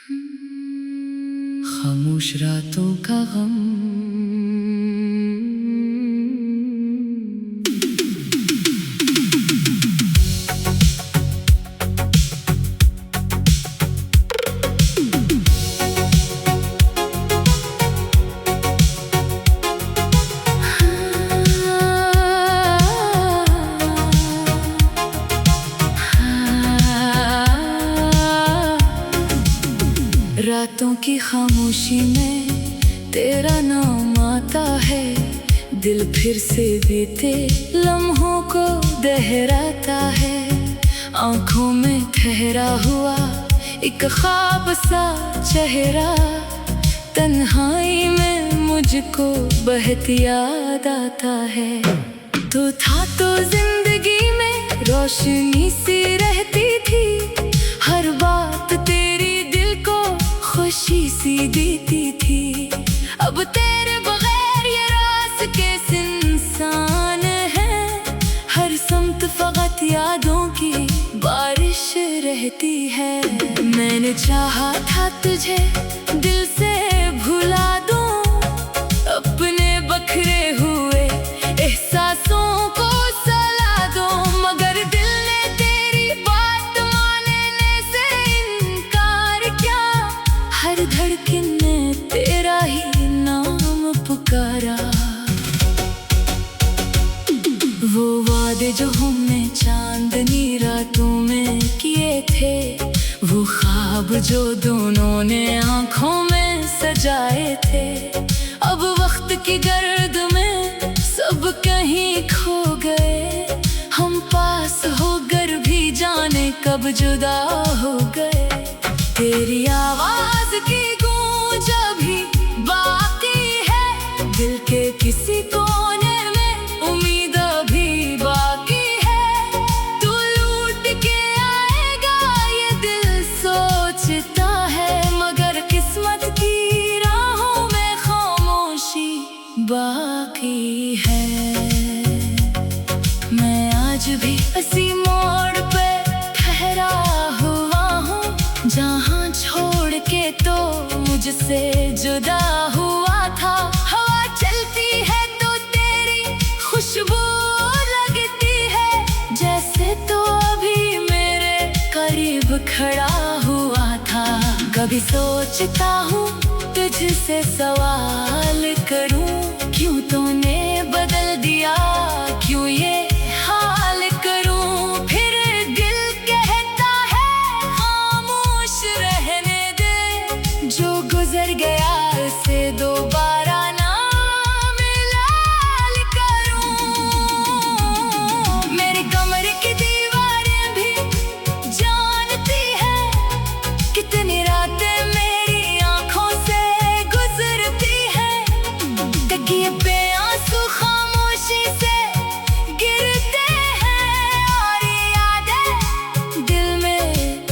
खामोश रातों का गम। रातों की खामोशी में तेरा नाम आता है, दिल फिर से बीते लम्हों को दोहराता है। आंखों में ठहरा हुआ एक ख्वाब सा चेहरा, तन्हाई में मुझको बहुत याद आता है। तू था तो जिंदगी में रोशनी सी रहती थी, हर बात तेरी दिल को खुशी सी देती थी। अब तेरे बगैर ये रात कैसे इंसान है, हर समत फकत यादों की बारिश रहती है। मैंने चाहा था तुझे दिल से भुला दूं, अपने बखरे हुए एहसासों को सला दूं, मगर दिल ने तेरी बात मानने से इनकार किया। हर धड़कन ने तेरा ही नाम पुकारा। वो वादे जो हमने चांदनी रातों में किए थे, वो ख्वाब जो दोनों ने आंखों में सजाए थे, अब वक्त की गर्द में सब कहीं खो गए। हम पास होकर भी जाने कब जुदा हो गए। तेरी आवाज की गूंज अभी बाकी है, दिल के किसी कोने में उम्मीद अभी बाकी है। तू लूट के आएगा ये दिल सोचता है, मगर किस्मत की राहों में खामोशी बाकी है। मैं आज भी इसी मोड़ पे ठहरा हुआ हूँ, जहाँ छोड़ के तो मुझसे जुदा हुआ था। हवा चलती है तो तेरी खुशबू लगती है, जैसे तो अभी मेरे करीब खड़ा हुआ था। कभी सोचता हूँ तुझसे सवाल करूँ, क्यों तूने बदल दिया, क्यों ये हाल करूँ। फिर दिल कहता है खामोश रहने दे, जो गुजर गया उसे दोबारा ना मिलाल करूँ। मेरे कमरे की दीवारें भी जानती है, कितनी रातें मेरी आंखों से गुजरती है। तकिए पे आंसू खामोशी से गिरते हैं, और यादें दिल में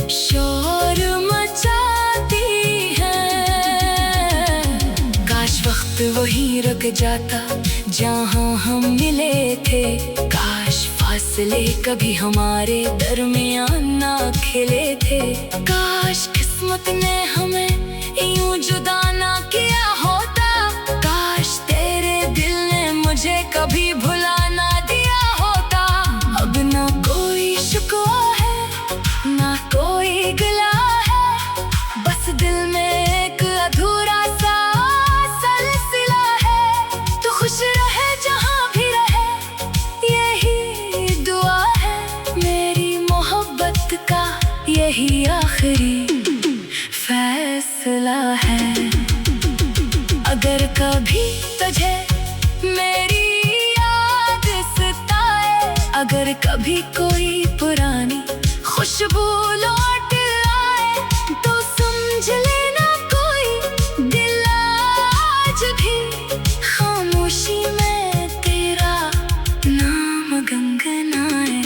शोर मचाती हैं। काश वक्त वहीं रुक जाता जहाँ हम मिले थे, काश फासले कभी हमारे दरमियान ना खिले थे। काश किस्मत ने हमें यूं जुदा ना किया होता, काश तेरे दिल ने मुझे कभी भुला ना दिया होता। अब ना कोई शिकवा है ना कोई गिला है, बस दिल में एक अधूरा सा सिलसिला है। तो खुश रहे जहाँ भी रहे, यही दुआ है मेरी मोहब्बत का, यही आखिरी फैसला है। अगर कभी तुझे मेरी याद सताए, अगर कभी कोई पुरानी खुशबू लौट आए, तो समझ लेना कोई दिल आज भी खामोशी में तेरा नाम गुनगुनाए।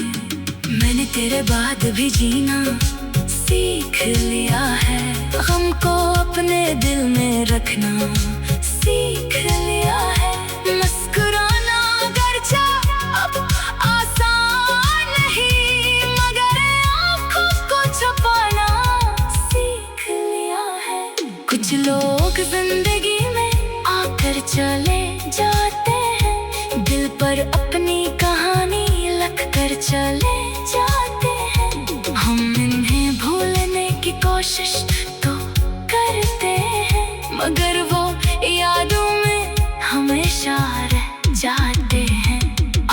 मैंने तेरे बाद भी जीना सीख लिया है, गम को अपने दिल में रखना सीख लिया है। मुस्कुराना अगरचे अब आसान नहीं, मगर आँखों को छुपाना सीख लिया है। कुछ लोग जिंदगी में आकर चले जाते हैं, दिल पर अपनी कहानी लिख कर चले जाते हैं। हम इन्हें भूलने की कोशिश तो करते हैं, मगर वो यादों में हमेशा रह जाते हैं।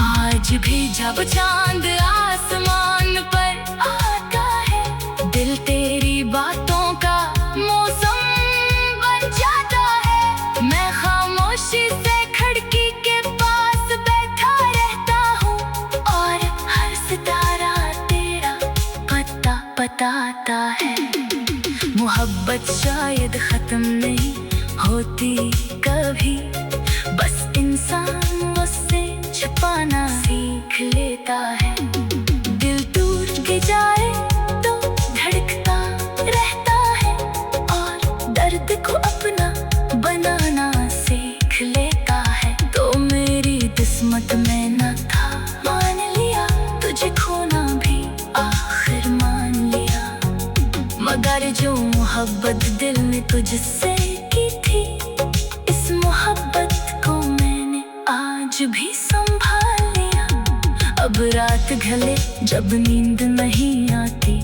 आज भी जब चांद आसमान पर आता है, दिल तेरी बातों का मौसम बन जाता है। मैं खामोशी से खिड़की के पास बैठा रहता हूँ, और हर सितारा तेरा पता बताता है। मोहब्बत शायद खत्म नहीं होती कभी, बस इंसान उससे छुपाना सीख लेता है। दिल टूट के जाए तो धड़कता रहता है, और दर्द को अपना बनाना सीख लेता है। तो मेरी किस्मत में न था, मान लिया तुझे खोना भी आखिर मान लिया। मगर जो मोहब्बत दिल ने तुझसे की थी, इस मोहब्बत को मैंने आज भी संभाल लिया। अब रात ढले जब नींद नहीं आती,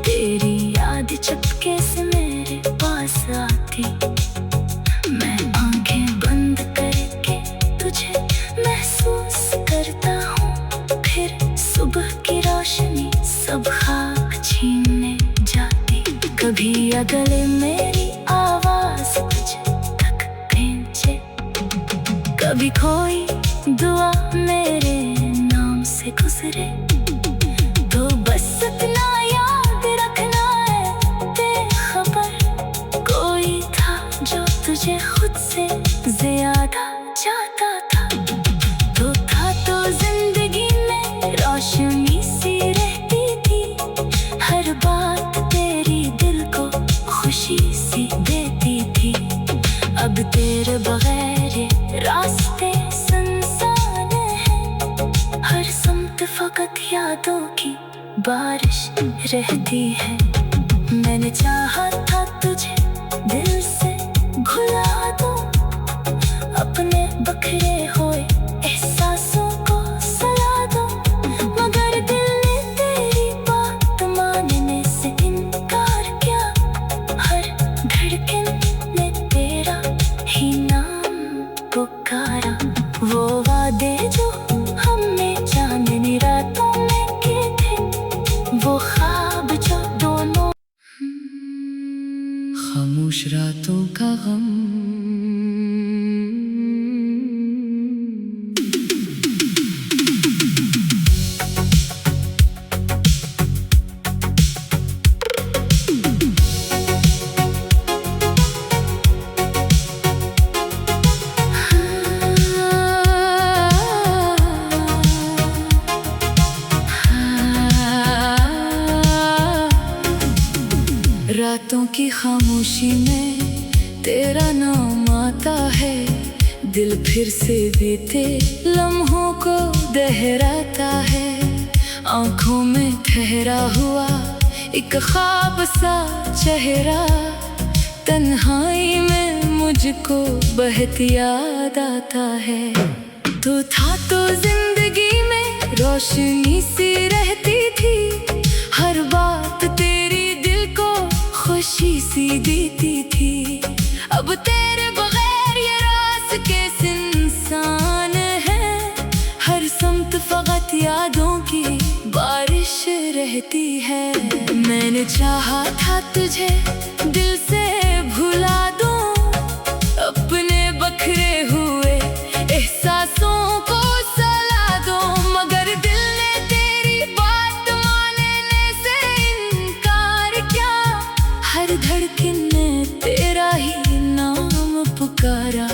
तेरी याद चुपके से मेरे पास आती। मैं आंखें बंद करके तुझे महसूस करता हूँ, फिर सुबह की रोशनी सब खाक छीनने जाती। कभी गले मेरी आवाज तुझे तक पहुंचे, कभी कोई दुआ मेरे नाम से गुजरे। तो बस इतना याद रखना है, बेखबर कोई था जो तुझे खुद से ज्यादा चाहता था। तो था तो जिंदगी में रोशनी सी रहती थी, हर बात तेरी दिल को खुशी सी देती थी। अब तेरे बगैर ये रास्ते सुनसान हैं, हर समत फकत यादों की बारिश रहती है। मैंने चाहा था तुझे दिल से भुला दूं, अपने बखरे हुए एहसासों को सला दूं, मगर दिल ने तेरी बात मानने से इनकार किया। हर धड़कन ने तेरा ही नाम पुकारा। वो वादे जो हमने चांदनी रातों में किए थे, वो ख्वाब जो दोनों खामोश रातों का गम। रातों की खामोशी में तेरा नाम आता है, दिल फिर से बीते लम्हों को दोहराता है। आंखों में ठहरा हुआ एक ख्वाब सा चेहरा, तन्हाई में मुझको बहती याद आता है। तो था तो जिंदगी में रोशनी सी रहती थी, हर बात तेरी दिल को खुशी सी देती थी। अब तेरे बगैर ये रास कैसे इंसान है, हर समत फकत यादों की बारिश रहती है। मैंने चाहा था तुझे दिल से भुला दूं, अपने बखरे हुए एहसासों को सला दूं, मगर दिल ने तेरी बात मानने से इनकार किया। हर धड़कन ने तेरा ही नाम पुकारा।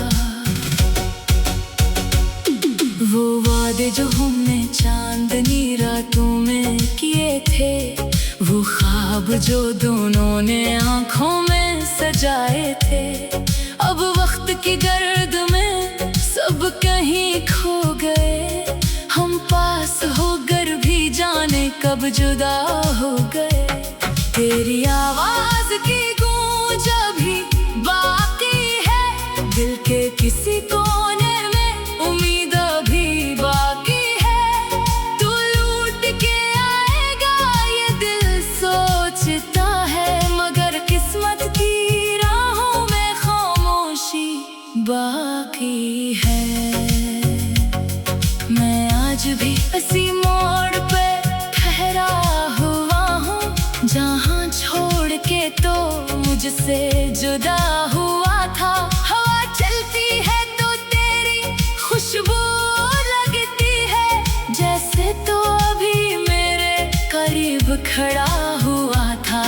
वो वादे जो हमने चांदनी रातों में किए थे, वो ख्वाब जो दोनों ने आँखों में सजाए थे, अब वक्त की गर्द में सब कहीं खो गए। हम पास होकर भी जाने कब जुदा हो गए। तेरी आवाज की गूंज तुझसे जुदा हुआ था। हवा चलती है तो तेरी खुशबू लगती है, जैसे तो अभी मेरे करीब खड़ा हुआ था।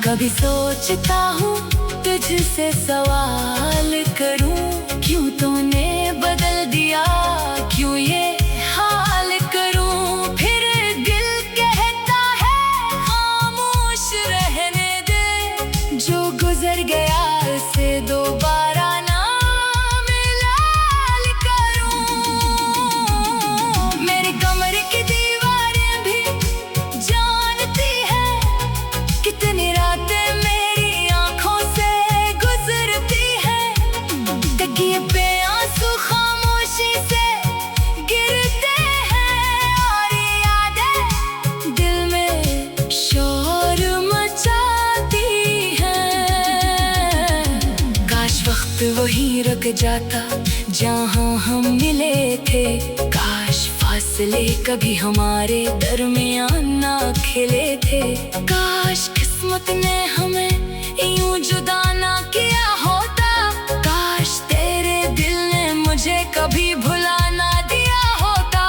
कभी सोचता हूँ तुझसे सवाल करूँ, क्यों तूने बदल दिया, क्यों ये हाल करूँ। फिर दिल कहता है खामोश रहने दे, जो गुजर गया उसे दोबारा ना मिलाल करूँ। मेरे कमरे की दीवारें भी जानती है, कितनी रातें मेरी आंखों से गुजरती है। तकिए पे आंसू खामोशी से गिरते हैं, और यादें दिल में शोर मचाती हैं। काश वक्त वहीं रुक जाता जहाँ हम मिले थे, काश फासले कभी हमारे दरमियान ना खिले थे। काश किस्मत ने हमें यूं जुदा ना किया होता, काश तेरे दिल ने मुझे कभी भुला ना दिया होता।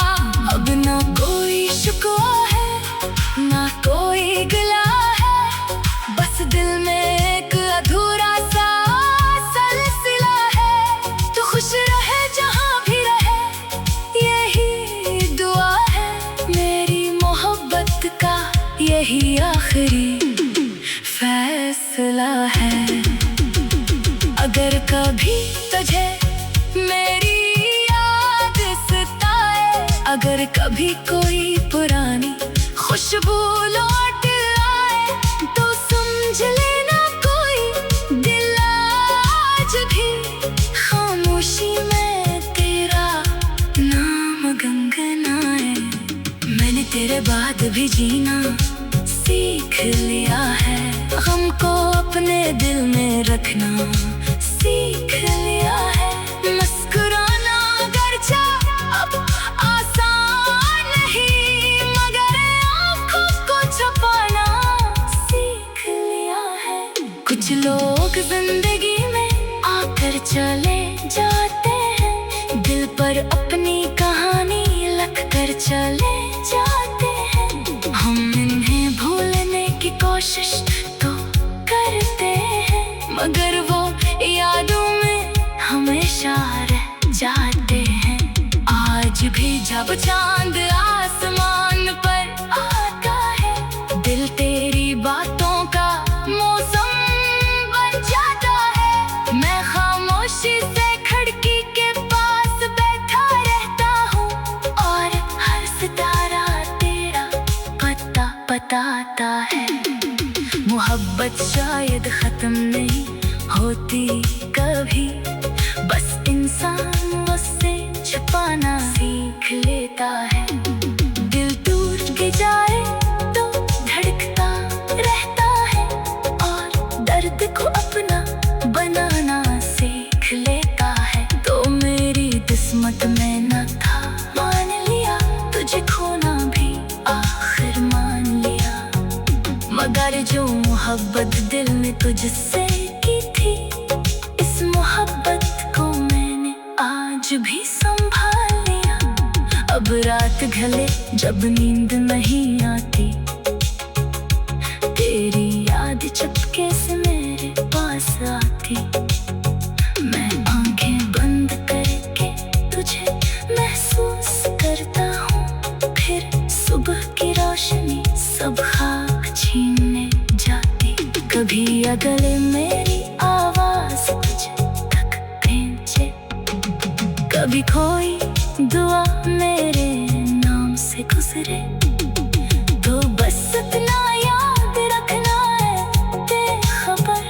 अब ना कोई शिकवा है ना कोई गिला है, बस दिल में एक अधूरा सा सिलसिला है। तू खुश रहे जहाँ भी रहे, यही दुआ है मेरी मोहब्बत का, यही आखिरी फैसला है। अगर कभी तुझे मेरी याद सताए, अगर कभी कोई पुरानी खुशबू लौट आए, तो समझ लेना कोई दिल आज भी खामोशी में तेरा नाम गुनगुनाए। मैंने तेरे बाद भी जीना सीख लिया है, गम को अपने दिल में रखना सीख लिया है। मुस्कुराना अगरचे अब आसान नहीं, मगर आँखों को छुपाना सीख लिया है। कुछ लोग जिंदगी में आकर चले जाते हैं, दिल पर अपनी कहानी लिख कर चले जाते हैं। हम इन्हें भूलने की कोशिश तो करते हैं, मगर वो यादों में हमेशा रह जाते हैं। आज भी जब चांद आसमान पर आता है, दिल तेरी बातों का मौसम बन जाता है। मैं खामोशी से खिड़की के पास बैठा रहता हूँ, और हर सितारा तेरा पता बताता है। मोहब्बत शायद खत्म नहीं होती कभी, बस इंसान उससे छुपाना सीख लेता है। दिल टूट के जाए तो धड़कता रहता है, और दर्द को अपना बनाना सीख लेता है। तो मेरी किस्मत में न था, मान लिया तुझे खोना भी आखिर मान लिया। मगर जो मोहब्बत दिल ने तुझसे की थी, इस मोहब्बत को मैंने आज भी संभाल लिया। अब रात ढले जब नींद नहीं आती, तेरी याद चुपके से मेरे पास आती। मैं आंखें बंद करके तुझे महसूस करता हूँ, फिर सुबह की रोशनी सब खाक छीनने जाती। कभी अगले मेरी आवाज तुझे तक पहुंचे, कभी कोई दुआ मेरे नाम से गुजरे, तो बस इतना याद रखना है बेखबर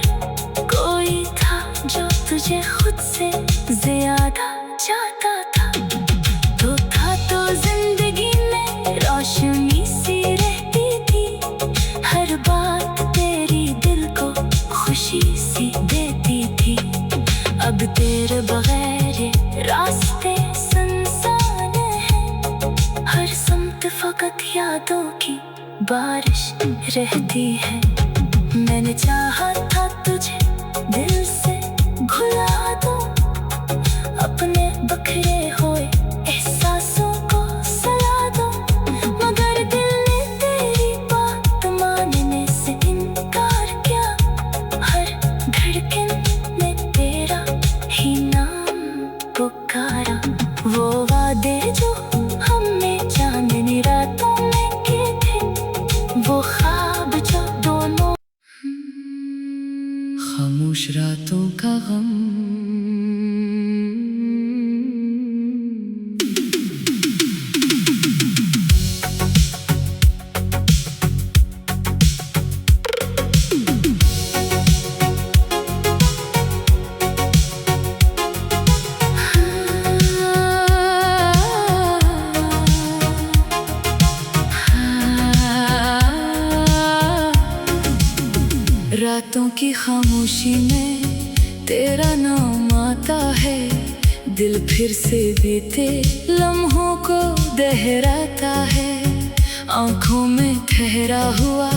कोई था जो तुझे खुद से ज्यादा चाहता था। तो था तो जिंदगी में रोशनी सी रहती थी, हर बात तेरी दिल को खुशी सी देती थी। अब तेरे बगैर रास्ते सुनसान हैं, हर समत फकत यादों की बारिश रहती है। मैंने चाहा था तुझे खामोश रातों का गम। रातों की खामोशी में तेरा नाम आता है, दिल फिर से बीते लम्हों को दोहराता है। आंखों में ठहरा हुआ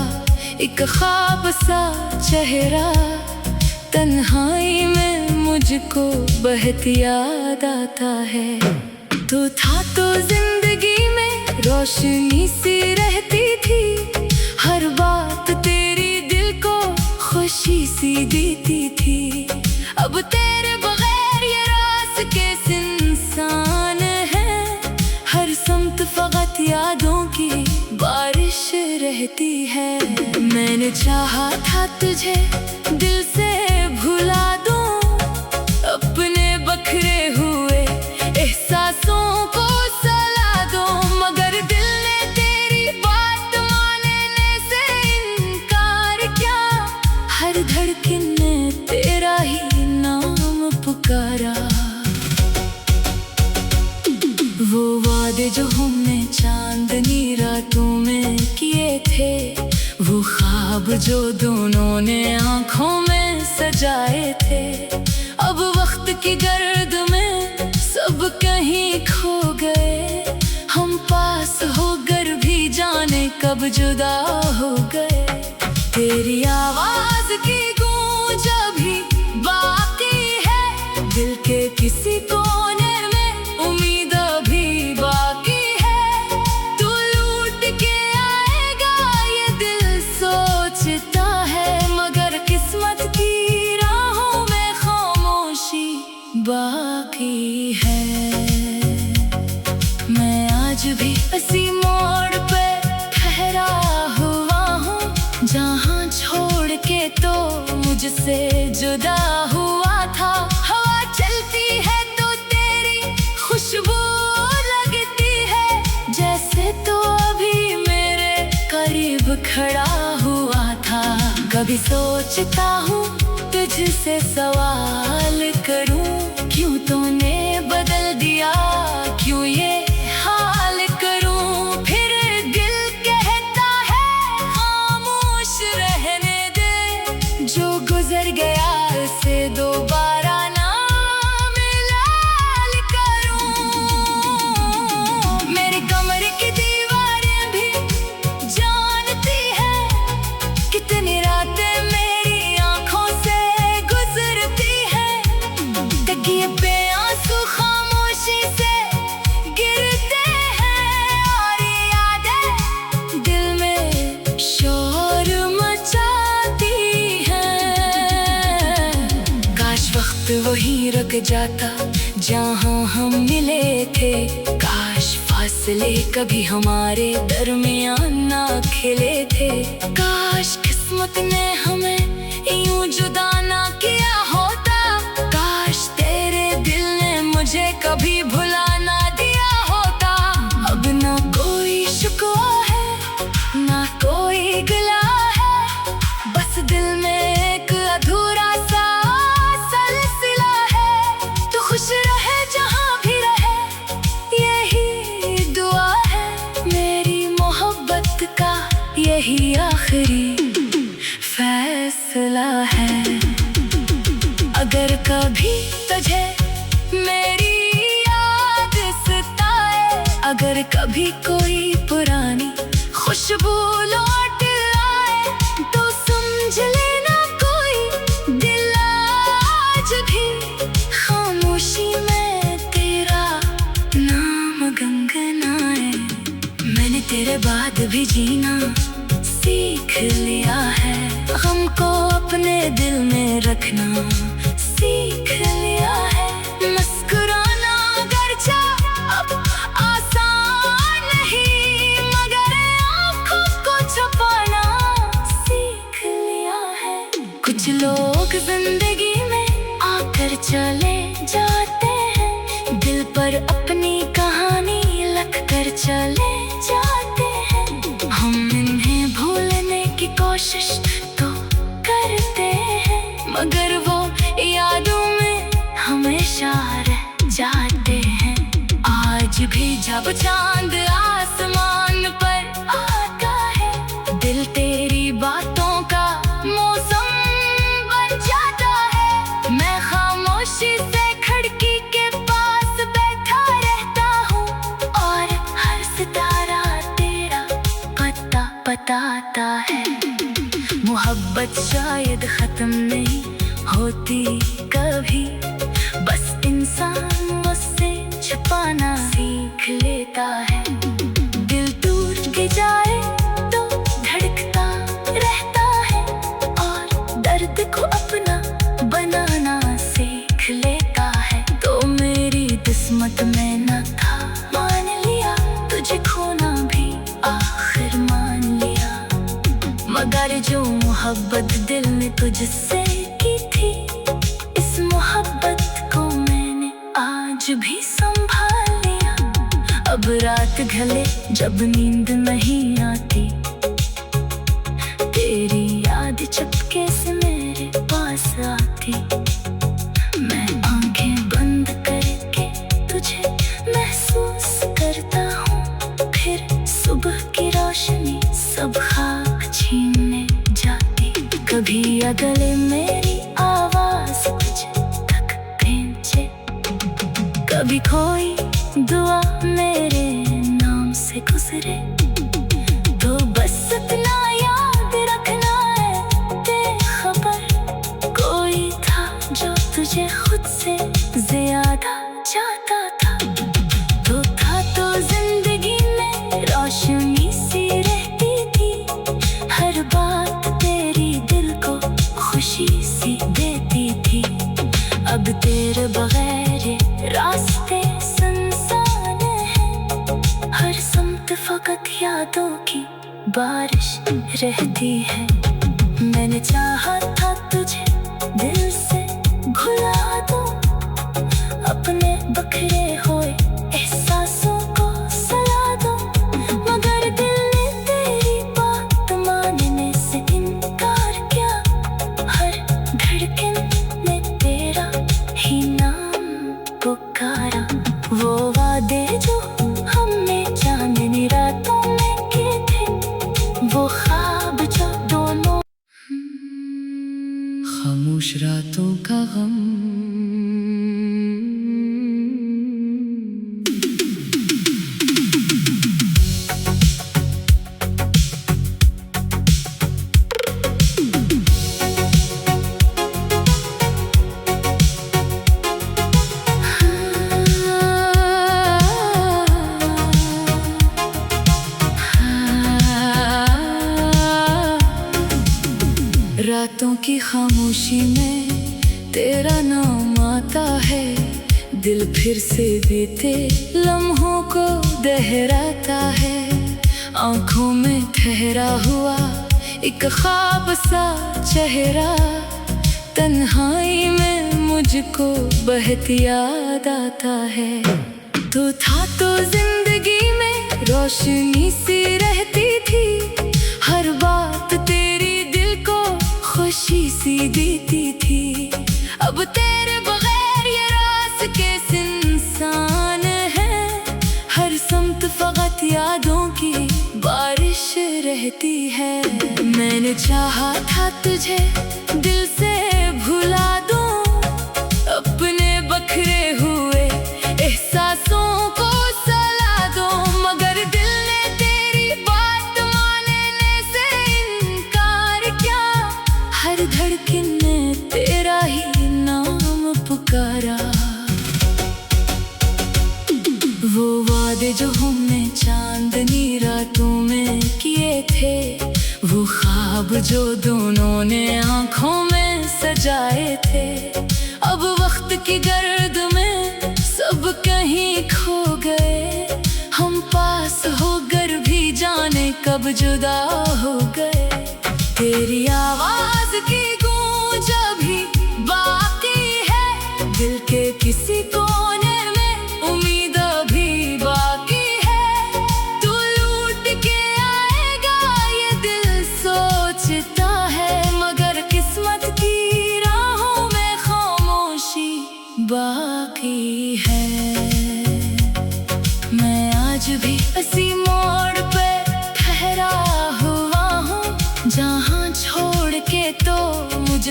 एक ख्वाब सा चेहरा, तन्हाई में मुझको बहती याद आता है। तो था तो जिंदगी में रोशनी सी रहती थी, हर बात तेरी दिल को खुशी सी देती थी। अब तेरे बगैर ये रास कैसे इंसान है, हर समत फकत यादों की बारिश रहती है। मैंने चाहा था तुझे दिल से भुला दूं, अपने बखरे हुए एहसासों को सला दो, मगर दिल ने तेरी बात मानने से इनकार किया। हर धड़कन ने तेरा ही नाम पुकारा। वो वादे जो हमने चांदनी रातों में किए थे, वो ख्वाब जो दोनों ने आँखों में सजाए थे, अब वक्त की गर्द में सब कहीं खो गए। हम पास होकर भी जाने कब जुदा हो गए। तेरी आवाज की गूंज अभी बाकी है, दिल के किसी कोने में उम्मीद अभी बाकी है। तू लूट के आएगा ये दिल सोचता है, मगर किस्मत की राहों में खामोशी बाकी है। मैं आज भी इसी मोड़ पे ठहरा हुआ हूँ, जहाँ छोड़ के तो मुझसे जुदा हुआ था। हवा चलती है तो तेरी खुशबू लगती है, जैसे तो अभी मेरे करीब खड़ा हुआ था। कभी सोचता हूँ तुझसे सवाल करूँ, क्यों तूने बदल दिया, क्यों ये हाल करूँ। फिर दिल कहता है खामोश रहने दे, जो गुजर गया उसे दोबारा ना मिलाल करूँ। मेरे कमरे की दीवारें भी जानती है, कितनी रातें मेरी आंखों से गुजरती है। तकिए पे आंसू खामोशी से गिरते हैं, और यादें दिल में शोर मचाती हैं। काश वक्त वहीं रुक जाता जहाँ हम मिले थे, काश फासले कभी हमारे दरमियान ना खिले थे। काश किस्मत ने हमें यूं जुदा ना किया होता, काश तेरे दिल ने मुझे कभी भुला ना दिया होता। अब ना कोई शिकवा है ना कोई गिला है, बस दिल में एक अधूरा सा सिलसिला है। तू खुश रहे जहाँ भी रहे, यही दुआ है मेरी मोहब्बत का, यही आखिरी फैसला है। अगर कभी तुझे मेरी याद सताए, अगर कभी कोई पुरानी खुशबू लौट आए, तो समझ लेना कोई दिल आज भी खामोशी में तेरा नाम गुनगुनाए। मैंने तेरे बाद भी जीना सीख लिया है, हमको अपने दिल में रखना सीख लिया है। मुस्कुराना अगरचे अब आसान नहीं, मगर आँखों को छुपाना सीख लिया है। कुछ लोग लोग जिंदगी में आकर चले जाते हैं, दिल पर अपनी कहानी लिख कर चले जाते हैं। हम इन्हें भूलने की कोशिश तो करते हैं, मगर वो यादों में हमेशा रह जाते हैं। आज भी जब चांद आसमान पर आता है, दिल तेरी बातों का मौसम बन जाता है। मैं खामोशी से खिड़की के पास बैठा रहता हूँ, और हर सितारा तेरा पता बताता है। मोहब्बत शायद खत्म नहीं होती कभी, बस इंसान उससे छुपाना सीख लेता है। दिल टूट के जाए तो धड़कता रहता है, और दर्द को अपना बनाना सीख लेता है। तो मेरी किस्मत में न था, मान लिया तुझे खोना भी आखिर मान लिया। मगर जो मोहब्बत दिल ने तुझसे की थी, इस मोहब्बत को मैंने आज भी संभाल लिया। अब रात ढले जब नींद नहीं आती, तेरी याद चुपके से मेरे पास आती। मैं आंखें बंद करके तुझे महसूस करता हूँ, फिर सुबह की रोशनी सब खाक छीनने जाती। कभी गले मेरी आवाज तुझे तक पहुंचे, कभी कोई दुआ मेरे नाम से गुजरे। तो बस इतना याद रखना है, बेखबर कोई था जो तुझे खुद से ज्यादा चाहता था। तो जिंदगी में रोशनी सी रहती थी, हर बात तेरी दिल को खुशी सी देती थी। अब तेरे बगैर ये रास्ते सुनसान हैं, हर समत फकत यादों की बारिश रहती है। मैंने चाहा था तुझे दिल से भुला दूं, अपने बखरे हुए एहसासों को सला दूं, मगर दिल ने तेरी बात मानने से इनकार किया। हर धड़कन ने तेरा ही नाम पुकारा। वो वादे जो हमने चांदनी रातों में किए थे, वो ख्वाब जो दोनों खामोश रातों का गम। रातों की खामोशी में तेरा नाम आता है, दिल फिर से बीते लम्हों को दोहराता है। आंखों में ठहरा हुआ एक ख्वाब सा चेहरा, तन्हाई में मुझको बहुत याद आता है। तू था तो जिंदगी में रोशनी सी रहती थी, हर बात तेरी दिल को खुशी सी देती थी। अब तेरे बगैर ये रास्ते इंसान है, हर समत फकत यादों की बारिश रहती है। मैंने चाहा था तुझे दिल से भुला दूं, अपने बखरे हुए एहसासों को सला दूं, मगर दिल ने तेरी बात मानने से इनकार किया। हर धड़कन ने तेरा ही नाम पुकारा। वो वादे जो हमने चांदनी रातों में किए थे, वो ख्वाब जो दोनों ने आँखों में सजाए थे, अब वक्त की गर्द में सब कहीं खो गए। हम पास होकर भी जाने कब जुदा हो गए। तेरी आवाज की गूंज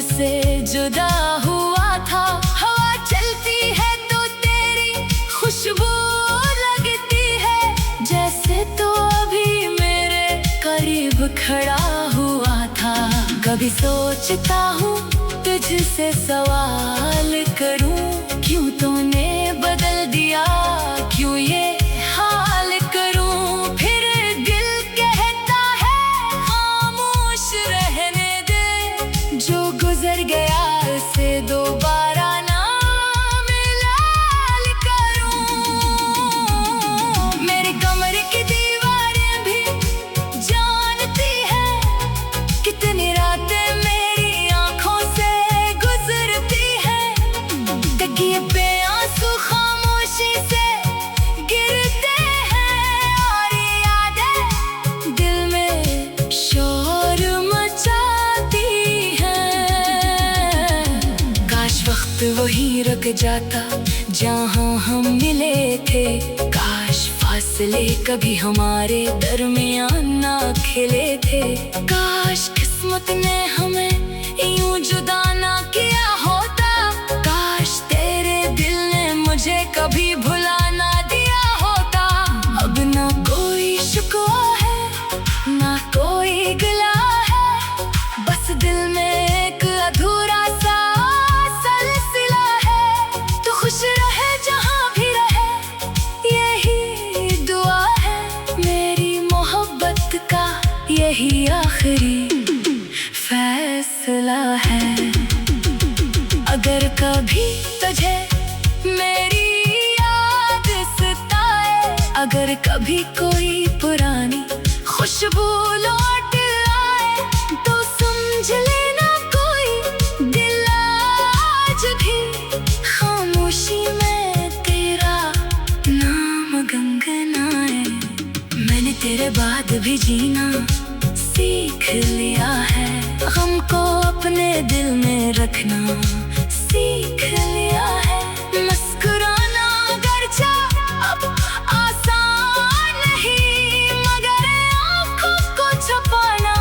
तुझसे जुदा हुआ था। हवा चलती है तो तेरी खुशबू लगती है, जैसे तो अभी मेरे करीब खड़ा हुआ था। कभी सोचता हूँ तुझसे सवाल करूँ, क्यों तूने बदल दिया, क्यों ये हाल करूँ। फिर दिल कहता है खामोश रहने दे, जो गुजर गया उसे दोबारा ना मिलाल करूँ। मेरे कमरे की दीवारें भी जानती है, कितनी रातें मेरी आंखों से गुजरती है। तकिए पे आंसू खामोशी से गिरते हैं, और यादें दिल में शोर मचाती हैं। काश वक्त वहीं रुक जाता जहाँ हम मिले थे, काश फासले कभी हमारे दरमियान ना खिले थे। काश किस्मत ने हमें यूं जुदा ना किया होता, काश तेरे दिल ने मुझे कभी भुला ना दिया होता। अब ना कोई शिकवा है ना कोई गिला है, बस दिल में एक अधूरा सा सिलसिला है। तो खुश रहे जहाँ भी रहे, यही दुआ है मेरी मोहब्बत का, यही आखिरी फैसला है। अगर कभी तुझे मेरी याद सताए, अगर कभी कोई पुरानी खुशबू लौट आए, तो समझ लेना कोई दिल आज भी खामोशी में तेरा नाम गुनगुनाए। मैंने तेरे बाद भी जीना सीख लिया है, गम को अपने दिल में रखना सीख लिया है। मुस्कुराना अगरचे अब आसान नहीं, मगर आँखों को छुपाना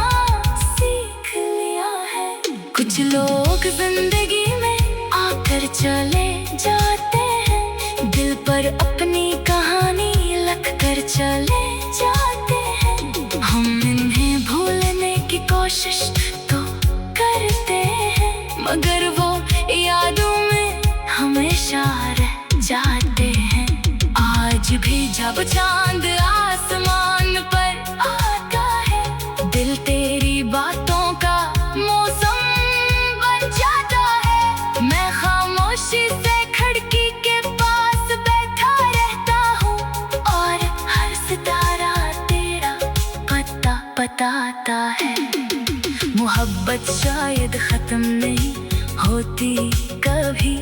सीख लिया है। कुछ लोग जिंदगी में आकर चले जाते हैं, दिल पर अपनी कहानी लिख कर चले जाते हैं। हम इन्हें भूलने की कोशिश तो करते हैं, मगर वो यादों में हमेशा रह जाते हैं। आज भी जब चांद आसमान पर आता है, दिल तेरी बातों का मौसम बन जाता है। मैं खामोशी से खिड़की के पास बैठा रहता हूँ, और हर सितारा तेरा पता बताता है। मोहब्बत शायद खत्म नहीं होती कभी,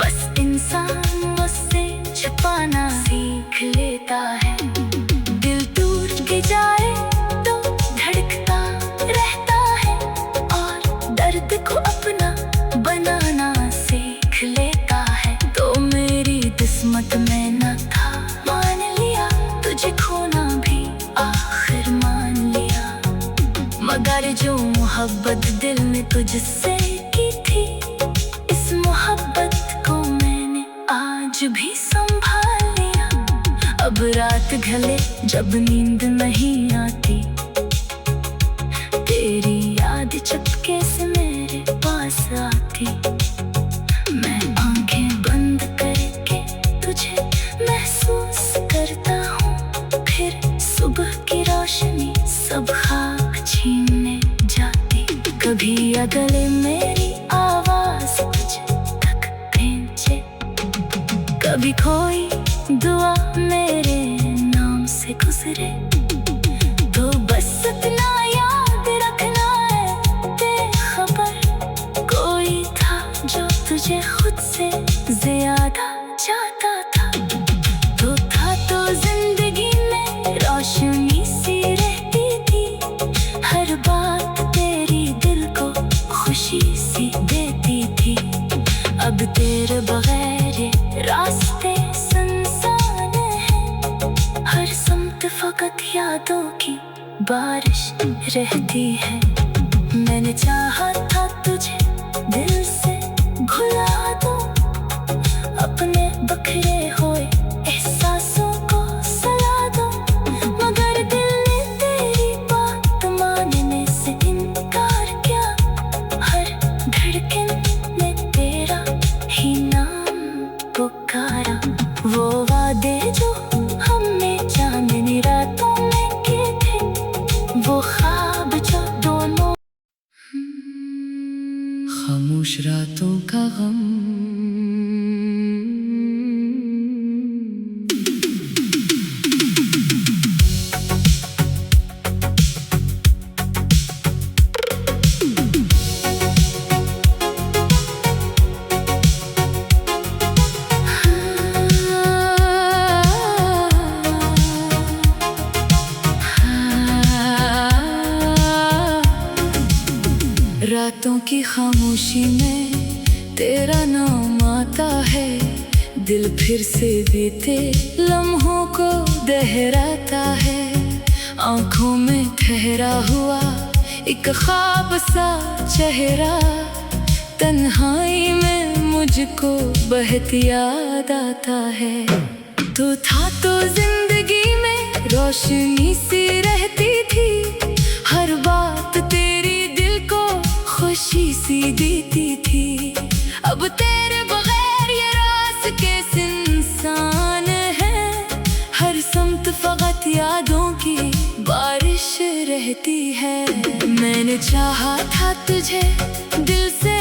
बस इंसान उससे छुपाना सीख लेता है। दिल टूट के जाए तो धड़कता रहता है, और दर्द को अपना बनाना सीख लेता है। तो मेरी किस्मत में न था, मान लिया तुझे खोना भी आखिर मान लिया। मगर जो मोहब्बत दिल में तुझसे की थी, इस मोहब्बत को मैंने आज भी संभाल लिया। अब रात ढले जब नींद नहीं आती, तेरी याद चुपके से मेरे पास आती। मैं आंखें बंद करके तुझे महसूस करता हूँ, फिर सुबह की रोशनी सब खाक छीनने जाती। कभी अगले मेरी आवाज तुझे तक पहुंचे, कभी कोई दुआ मेरे नाम से गुजरे, तो बस इतना याद रखना है बेखबर कोई था जो तुझे खुद से ज्यादा चाहता था। तो था तो जिंदगी में रोशनी सी रहती थी, हर बात तेरी दिल को खुशी सी देती थी। अब तेरे बगैर रास्ते सुनसान हैं, हर समत फकत यादों की बारिश रहती है। मैंने चाहा था तुझे रातों का गम। रातों की खामोशी में तेरा नाम आता है, दिल फिर से बीते लम्हों को दोहराता है। आंखों में ठहरा हुआ एक ख्वाब सा चेहरा, तन्हाई में मुझको बहती याद आता है। तू था तो जिंदगी में रोशनी सी रहती थी, हर बात तेरी खुशी सी देती थी। अब तेरे बगैर ये रास कैसे इंसान है, हर समत फकत यादों की बारिश रहती है। मैंने चाहा था तुझे दिल से